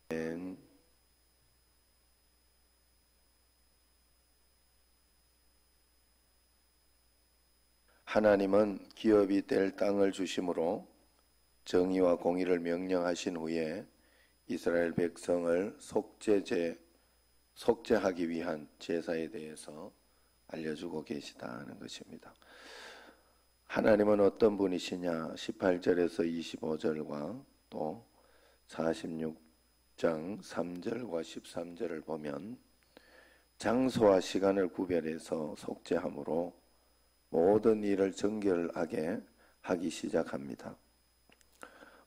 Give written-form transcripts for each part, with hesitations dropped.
아멘. 하나님은 기업이 될 땅을 주심으로 정의와 공의를 명령하신 후에 이스라엘 백성을 속죄하기 위한 제사에 대해서 알려주고 계시다는 것입니다. 하나님은 어떤 분이시냐? 18절에서 25절과 또 46장 3절과 13절을 보면 장소와 시간을 구별해서 속죄함으로 모든 일을 정결하게 하기 시작합니다.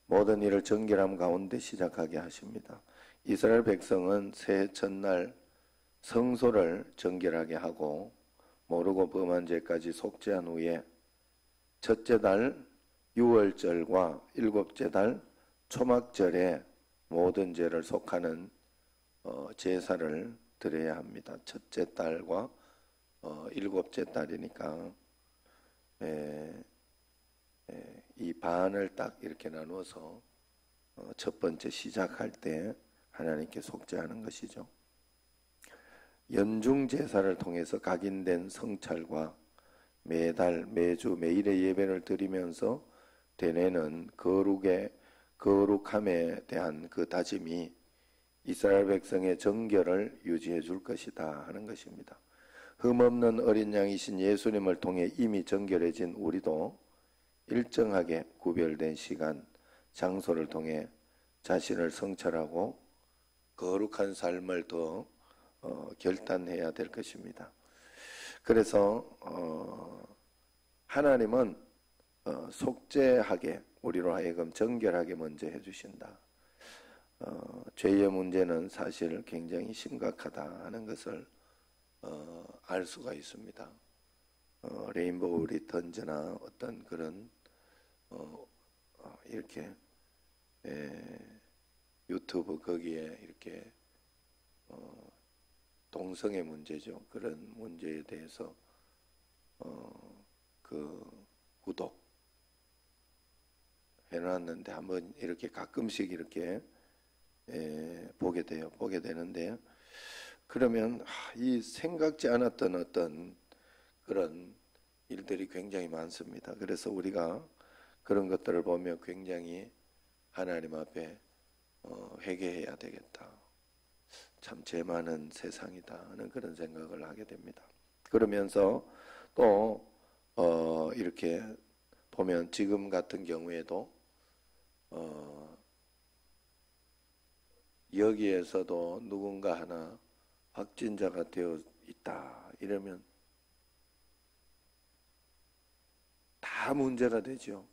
모든 일을 정결함 가운데 시작하게 하십니다. 이스라엘 백성은 새해 첫날 성소를 정결하게 하고 모르고 범한 죄까지 속죄한 후에 첫째 달 유월절과 일곱째 달 초막절에 모든 죄를 속하는 제사를 드려야 합니다. 첫째 달과 일곱째 달이니까 이 반을 딱 이렇게 나누어서 첫 번째 시작할 때 하나님께 속죄하는 것이죠. 연중 제사를 통해서 각인된 성찰과 매달 매주 매일의 예배를 드리면서 되뇌는 거룩함에 대한 그 다짐이 이스라엘 백성의 정결을 유지해 줄 것이다 하는 것입니다. 흠없는 어린 양이신 예수님을 통해 이미 정결해진 우리도 일정하게 구별된 시간, 장소를 통해 자신을 성찰하고 거룩한 삶을 더 결단해야 될 것입니다. 그래서 하나님은 속죄하게 우리로 하여금 정결하게 먼저 해주신다. 죄의 문제는 사실 굉장히 심각하다 하는 것을 알 수가 있습니다. 레인보우 리턴즈나 어떤 그런 이렇게 유튜브 거기에 이렇게 동성애 문제죠. 그런 문제에 대해서 그 구독 해놨는데 한번 이렇게 가끔씩 이렇게 보게 되는데 그러면 이 생각지 않았던 어떤 그런 일들이 굉장히 많습니다. 그래서 우리가 그런 것들을 보며 굉장히 하나님 앞에 회개해야 되겠다. 참 죄 많은 세상이다 하는 그런 생각을 하게 됩니다. 그러면서 또 이렇게 보면 지금 같은 경우에도 여기에서도 누군가 하나 확진자가 되어 있다 이러면 다 문제가 되죠.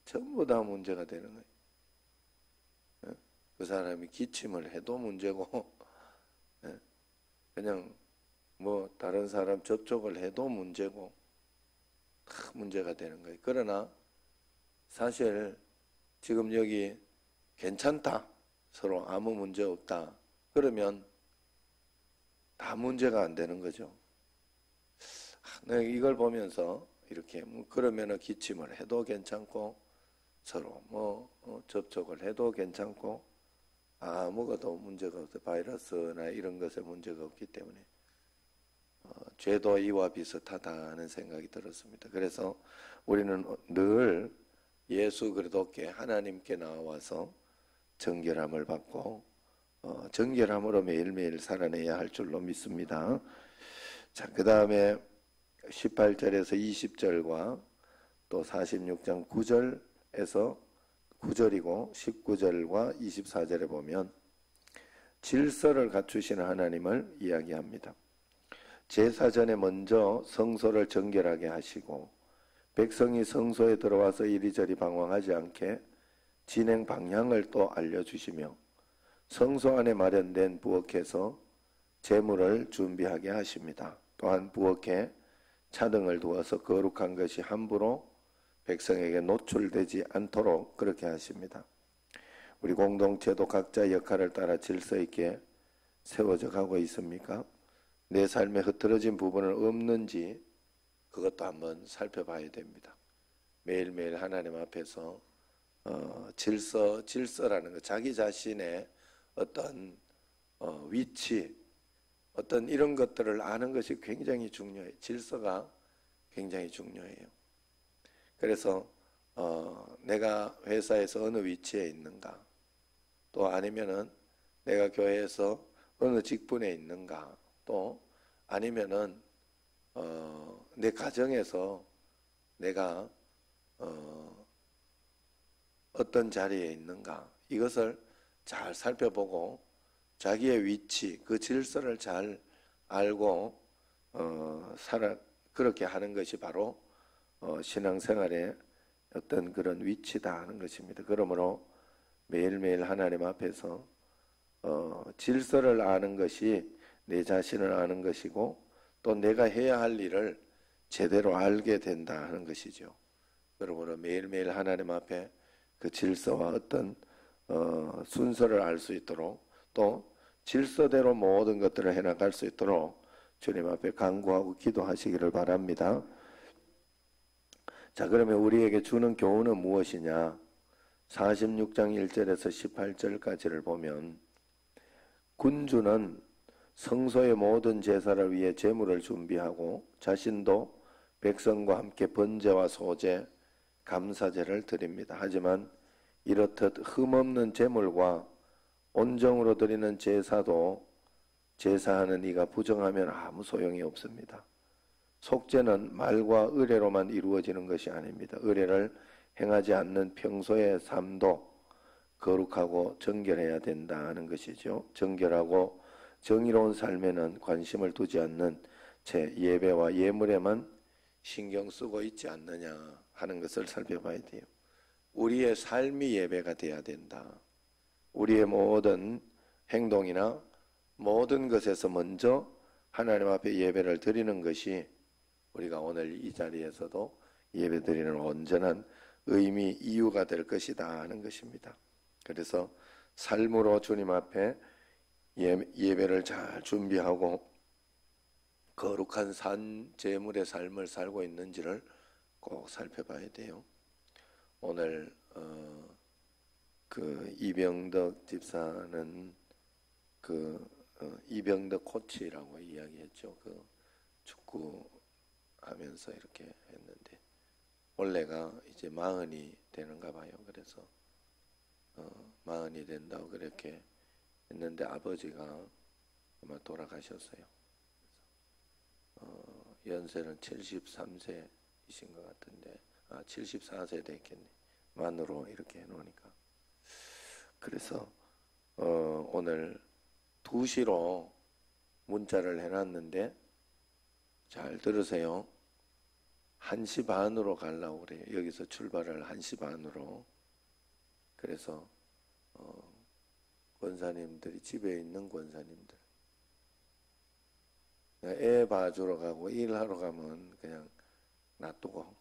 전부 다 문제가 되는 거예요. 그 사람이 기침을 해도 문제고 그냥 뭐 다른 사람 접촉을 해도 문제고 다 문제가 되는 거예요. 그러나 사실 지금 여기 괜찮다, 서로 아무 문제 없다 그러면 다 문제가 안 되는 거죠. 이걸 보면서 이렇게 그러면은 기침을 해도 괜찮고 서로 접촉을 해도 괜찮고 아무것도 문제가 없어. 바이러스나 이런 것에 문제가 없기 때문에 죄도 이와 비슷하다는 생각이 들었습니다. 그래서 우리는 늘 예수 그리스도께 하나님께 나와서 정결함을 받고 정결함으로 매일매일 살아내야 할 줄로 믿습니다. 자, 그 다음에 18절에서 20절과 또 46장 9절에서 9절이고 19절과 24절에 보면 질서를 갖추시는 하나님을 이야기합니다. 제사 전에 먼저 성소를 정결하게 하시고 백성이 성소에 들어와서 이리저리 방황하지 않게 진행 방향을 또 알려주시며 성소 안에 마련된 부엌에서 제물을 준비하게 하십니다. 또한 부엌에 차등을 두어서 거룩한 것이 함부로 백성에게 노출되지 않도록 그렇게 하십니다. 우리 공동체도 각자 역할을 따라 질서 있게 세워져 가고 있습니까? 내 삶에 흐트러진 부분은 없는지 그것도 한번 살펴봐야 됩니다. 매일매일 하나님 앞에서 질서라는 것, 자기 자신의 어떤 위치, 어떤 이런 것들을 아는 것이 굉장히 중요해요. 질서가 굉장히 중요해요. 그래서 내가 회사에서 어느 위치에 있는가, 또 아니면은 내가 교회에서 어느 직분에 있는가, 또 아니면은 내 가정에서 내가 어떤 자리에 있는가, 이것을 잘 살펴보고 자기의 위치, 그 질서를 잘 알고 그렇게 하는 것이 바로 신앙생활의 어떤 그런 위치다 하는 것입니다. 그러므로 매일매일 하나님 앞에서 질서를 아는 것이 내 자신을 아는 것이고, 또 내가 해야 할 일을 제대로 알게 된다 하는 것이죠. 그러므로 매일매일 하나님 앞에 그 질서와 어떤 순서를 알 수 있도록, 또 질서대로 모든 것들을 해나갈 수 있도록 주님 앞에 간구하고 기도하시기를 바랍니다. 자, 그러면 우리에게 주는 교훈은 무엇이냐? 46장 1절에서 18절까지를 보면, 군주는 성소의 모든 제사를 위해 제물을 준비하고 자신도 백성과 함께 번제와 소제, 감사제를 드립니다. 하지만 이렇듯 흠없는 제물과 온정으로 드리는 제사도 제사하는 이가 부정하면 아무 소용이 없습니다. 속죄는 말과 의례로만 이루어지는 것이 아닙니다. 의례를 행하지 않는 평소의 삶도 거룩하고 정결해야 된다 하는 것이죠. 정결하고 정의로운 삶에는 관심을 두지 않는 채 예배와 예물에만 신경 쓰고 있지 않느냐 하는 것을 살펴봐야 돼요. 우리의 삶이 예배가 돼야 된다. 우리의 모든 행동이나 모든 것에서 먼저 하나님 앞에 예배를 드리는 것이 우리가 오늘 이 자리에서도 예배 드리는 온전한 의미, 이유가 될 것이다 하는 것입니다. 그래서 삶으로 주님 앞에 예배를 잘 준비하고 거룩한 산 제물의 삶을 살고 있는지를 꼭 살펴봐야 돼요. 오늘 그 이병덕 집사는 이병덕 코치라고 이야기했죠. 그 축구 하면서 이렇게 했는데 올해가 이제 40이 되는가 봐요. 그래서 40이 된다고 그렇게 했는데 아버지가 아마 돌아가셨어요. 연세는 73세이신 것 같은데 74세 됐겠네. 만으로 이렇게 해놓으니까. 그래서 오늘 2시로 문자를 해놨는데 잘 들으세요. 1시 반으로 가려고 그래요. 여기서 출발을 1시 반으로. 그래서 권사님들이 집에 있는 권사님들 애 봐주러 가고 일하러 가면 그냥 놔두고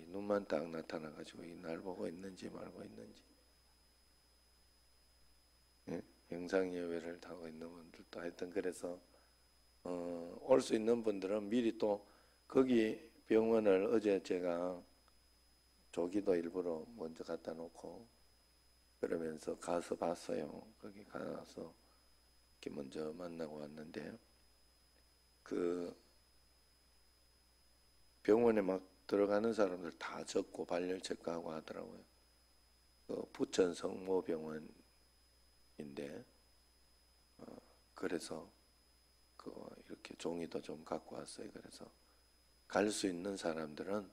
눈만 딱 나타나가지고 날 보고 있는지 말고 있는지 영상예배를 하고 있는 분들도 하여튼 그래서 올 수 있는 분들은 미리 또 거기 병원을 어제 제가 조기도 일부러 먼저 갖다 놓고 그러면서 가서 봤어요. 거기 가서 이렇게 먼저 만나고 왔는데 그 병원에 막 들어가는 사람들 다 적고 발열 체크하고 하더라고요. 그 부천 성모병원인데 그래서 이렇게 종이도 좀 갖고 왔어요. 그래서 갈 수 있는 사람들은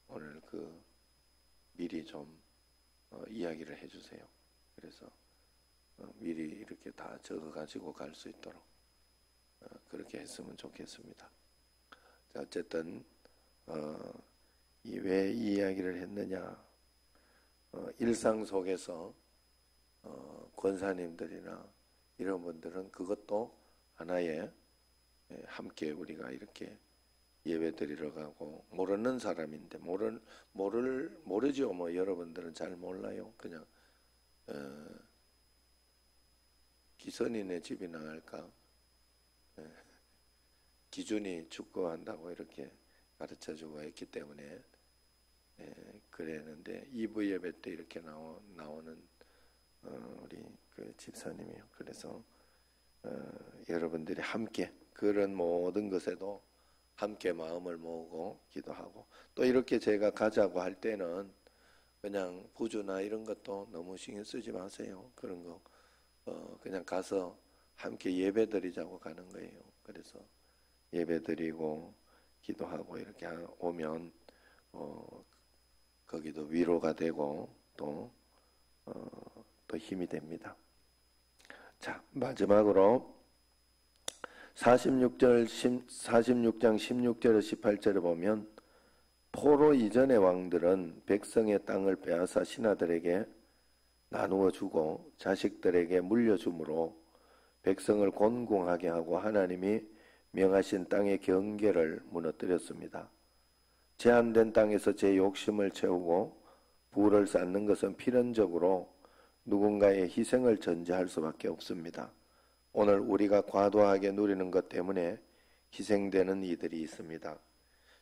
오늘 미리 좀 이야기를 해주세요. 그래서 미리 이렇게 다 적어가지고 갈 수 있도록 그렇게 했으면 좋겠습니다. 자, 어쨌든 왜 이 이야기를 했느냐? 일상 속에서 권사님들이나 이런 분들은 그것도 하나의 함께 우리가 이렇게 예배 드리러 가고 모르는 사람인데 모르죠. 뭐 여러분들은 잘 몰라요. 그냥 기선이네 집이 나갈까? 기준이 축구한다고 이렇게 가르쳐주고 했기 때문에 그랬는데 2부 예배 때 이렇게 나오는 우리 그 집사님이요. 그래서 여러분들이 함께 그런 모든 것에도 함께 마음을 모으고 기도하고, 또 이렇게 제가 가자고 할 때는 그냥 부주나 이런 것도 너무 신경 쓰지 마세요. 그런 거 그냥 가서 함께 예배 드리자고 가는 거예요. 그래서 예배 드리고 기도하고 이렇게 오면 거기도 위로가 되고 또 힘이 됩니다. 자, 마지막으로 46장 16절에서 18절에 보면, 포로 이전의 왕들은 백성의 땅을 빼앗아 신하들에게 나누어 주고 자식들에게 물려주므로 백성을 곤궁하게 하고 하나님이 명하신 땅의 경계를 무너뜨렸습니다. 제한된 땅에서 제 욕심을 채우고 부를 쌓는 것은 필연적으로 누군가의 희생을 전제할 수밖에 없습니다. 오늘 우리가 과도하게 누리는 것 때문에 희생되는 이들이 있습니다.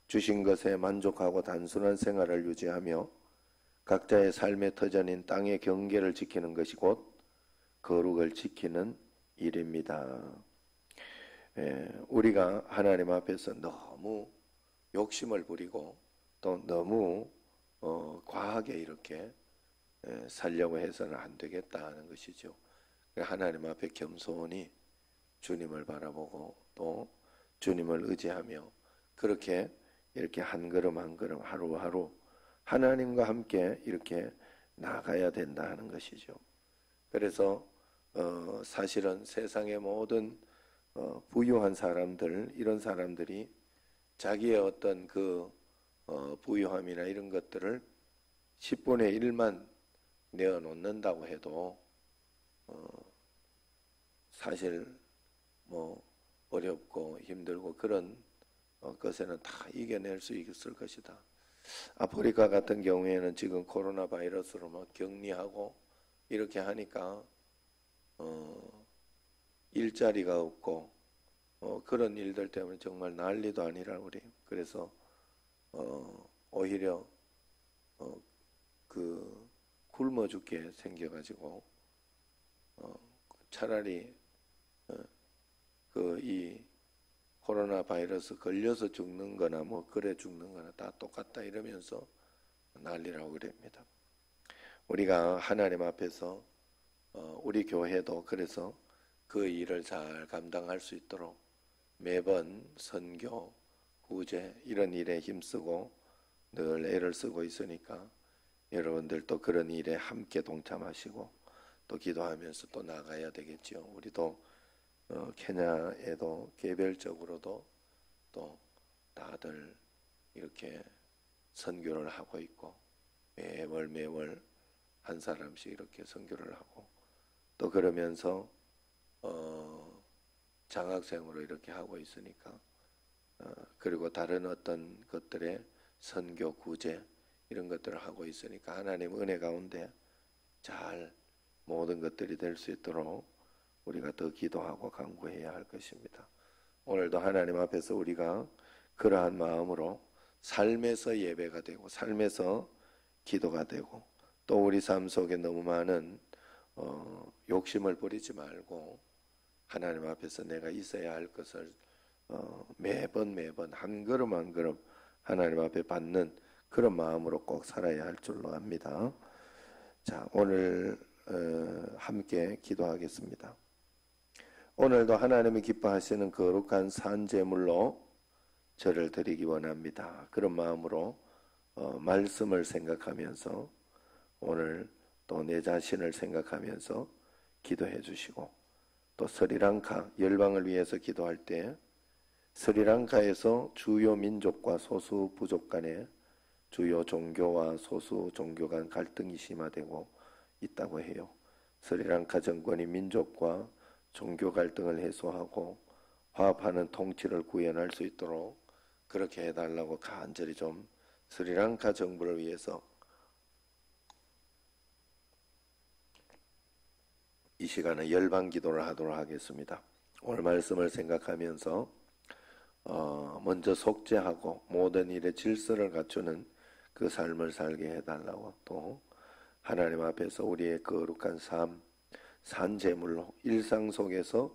주신 것에 만족하고 단순한 생활을 유지하며 각자의 삶의 터전인 땅의 경계를 지키는 것이 곧 거룩을 지키는 일입니다. 우리가 하나님 앞에서 너무 욕심을 부리고 또 너무 과하게 이렇게 살려고 해서는 안 되겠다 하는 것이죠. 하나님 앞에 겸손히 주님을 바라보고 또 주님을 의지하며 그렇게 이렇게 한 걸음 한 걸음 하루하루 하나님과 함께 이렇게 나가야 된다 하는 것이죠. 그래서 사실은 세상의 모든 부유한 사람들, 이런 사람들이 자기의 어떤 그 부유함이나 이런 것들을 10분의 1만 내어놓는다고 해도 사실 뭐 어렵고 힘들고 그런 것에는 다 이겨낼 수 있을 것이다. 아프리카 같은 경우에는 지금 코로나 바이러스로 막 격리하고 이렇게 하니까 일자리가 없고 그런 일들 때문에 정말 난리도 아니라 우리. 그래서 오히려 그 굶어 죽게 생겨가지고 차라리 이 코로나 바이러스 걸려서 죽는 거나 뭐 그래 죽는 거나 다 똑같다 이러면서 난리라고 그럽니다. 우리가 하나님 앞에서 우리 교회도 그래서 그 일을 잘 감당할 수 있도록 매번 선교, 구제 이런 일에 힘쓰고 늘 애를 쓰고 있으니까 여러분들도 그런 일에 함께 동참하시고 또 기도하면서 또 나가야 되겠죠. 우리도 케냐에도 개별적으로도 또 다들 이렇게 선교를 하고 있고 매월 한 사람씩 이렇게 선교를 하고 또 그러면서 장학생으로 이렇게 하고 있으니까 그리고 다른 어떤 것들의 선교 구제 이런 것들을 하고 있으니까 하나님 은혜 가운데 잘 모든 것들이 될 수 있도록 우리가 더 기도하고 간구해야 할 것입니다. 오늘도 하나님 앞에서 우리가 그러한 마음으로 삶에서 예배가 되고 삶에서 기도가 되고 또 우리 삶 속에 너무 많은 욕심을 부리지 말고 하나님 앞에서 내가 있어야 할 것을 매번 한 걸음 한 걸음 하나님 앞에 받는 그런 마음으로 꼭 살아야 할 줄로 압니다. 자, 오늘 함께 기도하겠습니다. 오늘도 하나님이 기뻐하시는 거룩한 산제물로 저를 드리기 원합니다. 그런 마음으로 말씀을 생각하면서 오늘 또 내 자신을 생각하면서 기도해 주시고 또 스리랑카 열방을 위해서 기도할 때 스리랑카에서 주요 민족과 소수 부족 간에 주요 종교와 소수 종교 간 갈등이 심화되고 있다고 해요. 스리랑카 정권이 민족과 종교 갈등을 해소하고 화합하는 통치를 구현할 수 있도록 그렇게 해달라고 간절히 좀 스리랑카 정부를 위해서 이 시간에 열방 기도를 하도록 하겠습니다. 오늘 말씀을 생각하면서 먼저 속죄하고 모든 일에 질서를 갖추는 그 삶을 살게 해달라고, 또 하나님 앞에서 우리의 거룩한 삶, 산제물로 일상 속에서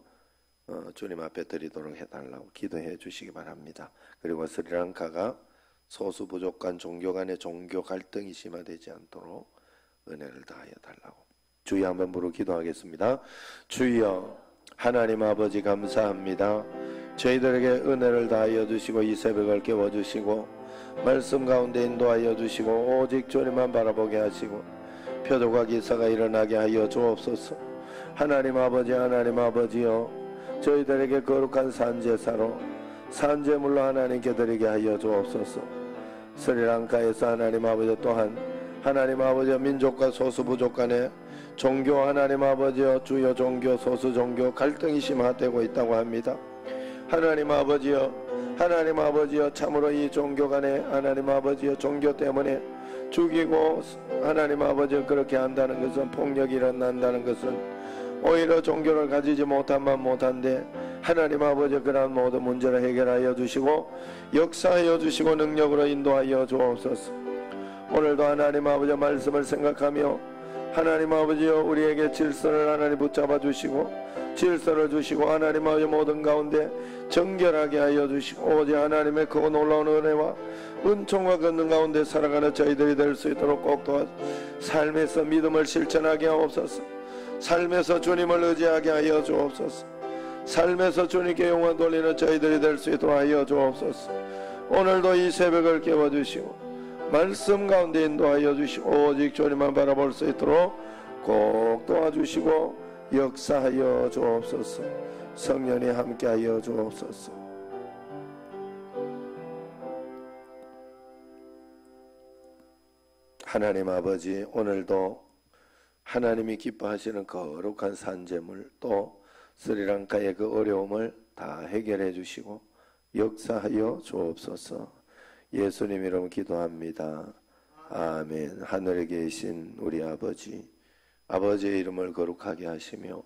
주님 앞에 드리도록 해달라고 기도해 주시기 바랍니다. 그리고 스리랑카가 소수 부족한 종교 간의 종교 갈등이 심화되지 않도록 은혜를 다하여 달라고 주여 한번 부르 기도하겠습니다. 주여 하나님 아버지 감사합니다. 저희들에게 은혜를 다하여 주시고 이 새벽을 깨워주시고 말씀 가운데 인도하여 주시고 오직 주님만 바라보게 하시고 표적과 기사가 일어나게 하여 주옵소서. 하나님 아버지여 저희들에게 거룩한 산제사로 산제물로 하나님께 드리게 하여 주옵소서. 스리랑카에서 하나님 아버지 또한 하나님 아버지 민족과 소수 부족 간의 종교 하나님 아버지여 주요 종교 소수 종교 갈등이 심화되고 있다고 합니다. 하나님 아버지여 참으로 이 종교 간에 하나님 아버지여 종교 때문에 죽이고 하나님 아버지여 그렇게 한다는 것은 폭력이 일어난다는 것은 오히려 종교를 가지지 못한만 못한데 하나님 아버지 그러한 모든 문제를 해결하여 주시고 역사하여 주시고 능력으로 인도하여 주옵소서. 오늘도 하나님 아버지 말씀을 생각하며 하나님 아버지여 우리에게 질서를 하나님 붙잡아 주시고 질서를 주시고 하나님 아버지 모든 가운데 정결하게 하여 주시고 오직 하나님의 크고 놀라운 은혜와 은총과 걷는 가운데 살아가는 저희들이 될 수 있도록 꼭 도와 삶에서 믿음을 실천하게 하옵소서. 삶에서 주님을 의지하게 하여 주옵소서. 삶에서 주님께 영광 돌리는 저희들이 될 수 있도록 하여 주옵소서. 오늘도 이 새벽을 깨워주시고 말씀 가운데 인도하여 주시고 오직 주님만 바라볼 수 있도록 꼭 도와주시고 역사하여 주옵소서. 성령이 함께하여 주옵소서. 하나님 아버지 오늘도 하나님이 기뻐하시는 거룩한 산제물 또 스리랑카의 그 어려움을 다 해결해 주시고 역사하여 주옵소서. 예수님 이름 기도합니다. 아멘. 하늘에 계신 우리 아버지, 아버지의 이름을 거룩하게 하시며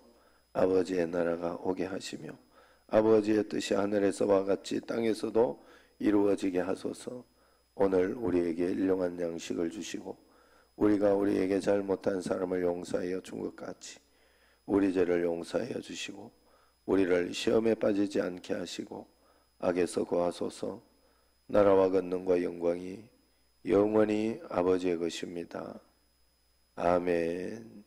아버지의 나라가 오게 하시며 아버지의 뜻이 하늘에서와 같이 땅에서도 이루어지게 하소서. 오늘 우리에게 일용할 양식을 주시고 우리가 우리에게 잘못한 사람을 용서하여 준 것 같이 우리 죄를 용서하여 주시고 우리를 시험에 빠지지 않게 하시고 악에서 구하소서. 나라와 권능과 영광이 영원히 아버지의 것입니다. 아멘.